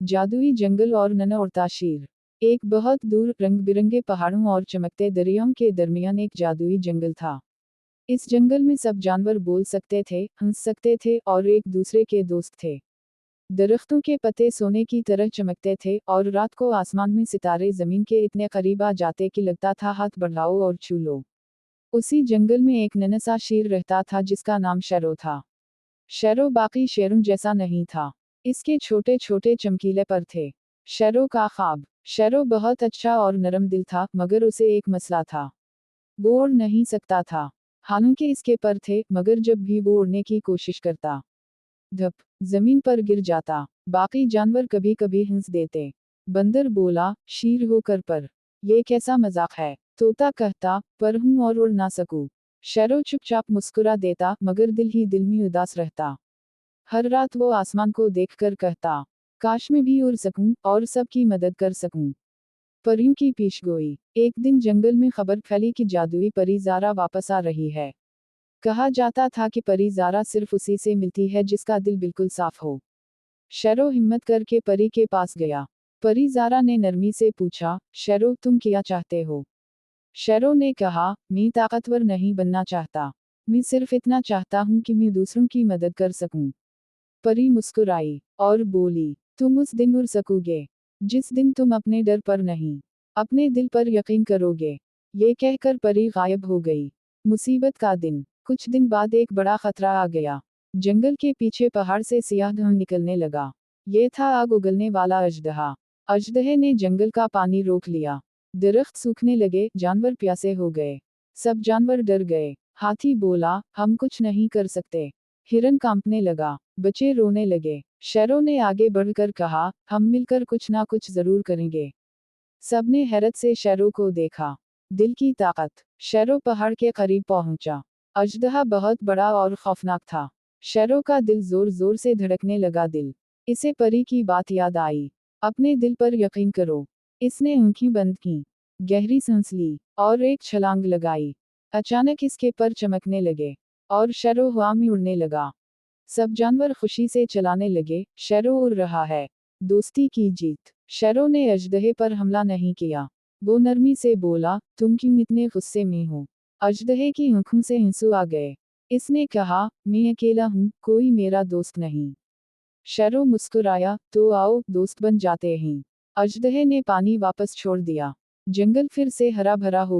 जादुई जंगल और नन्हा उड़ता शेर। एक बहुत दूर रंग बिरंगे पहाड़ों और चमकते दरियाओं के दरमियान एक जादुई जंगल था। इस जंगल में सब जानवर बोल सकते थे, हंस सकते थे और एक दूसरे के दोस्त थे। दरख्तों के पत्ते सोने की तरह चमकते थे और रात को आसमान में सितारे जमीन के इतने करीब आ जाते कि लगता था हाथ बढ़ाओ और छू लो। उसी जंगल में एक नन्हा सा शेर रहता था जिसका नाम शैरो था। शैरो बाकी शेरों जैसा नहीं था। इसके छोटे छोटे चमकीले पर थे। शैरो का ख्वाब। शैरो बहुत अच्छा और नरम दिल था, मगर उसे एक मसला था। वो उड़ नहीं सकता था। हालांकि इसके पर थे, मगर जब भी वो उड़ने की कोशिश करता, धप, जमीन पर गिर जाता। बाकी जानवर कभी कभी हंस देते। बंदर बोला, शीर होकर पर ये कैसा मजाक है। तोता कहता, पर हूं और उड़ ना सकूं। शैरो चुपचाप मुस्कुरा देता, मगर दिल ही दिल में उदास रहता। हर रात वो आसमान को देखकर कहता, काश मैं भी उड़ सकूं और सबकी मदद कर सकूं। परियों की पेशगोई। एक दिन जंगल में खबर फैली कि जादुई परी ज़ारा वापस आ रही है। कहा जाता था कि परी ज़ारा सिर्फ उसी से मिलती है जिसका दिल बिल्कुल साफ हो। शैरो हिम्मत करके परी के पास गया। परी ज़ारा ने नरमी से पूछा, शैरो तुम क्या चाहते हो। शैरो ने कहा, मैं ताकतवर नहीं बनना चाहता। मैं सिर्फ इतना चाहता हूँ कि मैं दूसरों की मदद कर सकूं। परी मुस्कुराई और बोली, तुम उस दिन उड़ सकोगे जिस दिन तुम अपने डर पर नहीं, अपने दिल पर यकीन करोगे। ये कहकर परी गायब हो गई। मुसीबत का दिन। कुछ दिन बाद एक बड़ा खतरा आ गया। जंगल के पीछे पहाड़ से सियाह धुआं निकलने लगा। ये था आग उगलने वाला अजदहा। अजदहे ने जंगल का पानी रोक लिया। दरख्त सूखने लगे, जानवर प्यासे हो गए। सब जानवर डर गए। हाथी बोला, हम कुछ नहीं कर सकते। हिरन कांपने लगा। बच्चे रोने लगे। शैरो ने आगे बढ़कर कहा, हम मिलकर कुछ ना कुछ जरूर करेंगे। सबने हैरत से शैरो को देखा। दिल की ताकत। शैरो पहाड़ के करीब पहुंचा। अजदहा बहुत बड़ा और खौफनाक था। शैरो का दिल जोर जोर से धड़कने लगा। दिल इसे परी की बात याद आई। अपने दिल पर यकीन करो। इसने आंखें बंद की, गहरी सांस ली और एक छलांग लगाई। अचानक इसके पर चमकने लगे और शैरो हवा में उड़ने लगा। सब जानवर खुशी से चलाने लगे। शैरो उड़ रहा है। दोस्ती की जीत। शैरो ने अजदहे पर हमला नहीं किया। वो नरमी से बोला, तुम क्यों इतने गुस्से में हो। अजदहे की आंखों से आंसू आ गए। इसने कहा, मैं अकेला हूँ, कोई मेरा दोस्त नहीं। शैरो मुस्कुराया, तो आओ दोस्त बन जाते हैं। अजदहे ने पानी वापस छोड़ दिया। जंगल फिर से हरा भरा हो